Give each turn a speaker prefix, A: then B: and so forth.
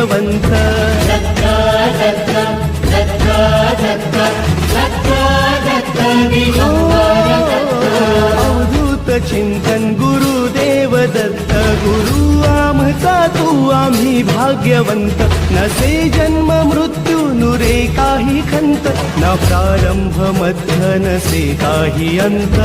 A: भाग्यवंत अवधूत चिंतन गुरुदेव दत्त गुरु आमचा तू आम्ही भाग्यवंत नसे जन्म मृत्यू नुरे काही खंत न प्रारंभ मध्य नसे काही अंत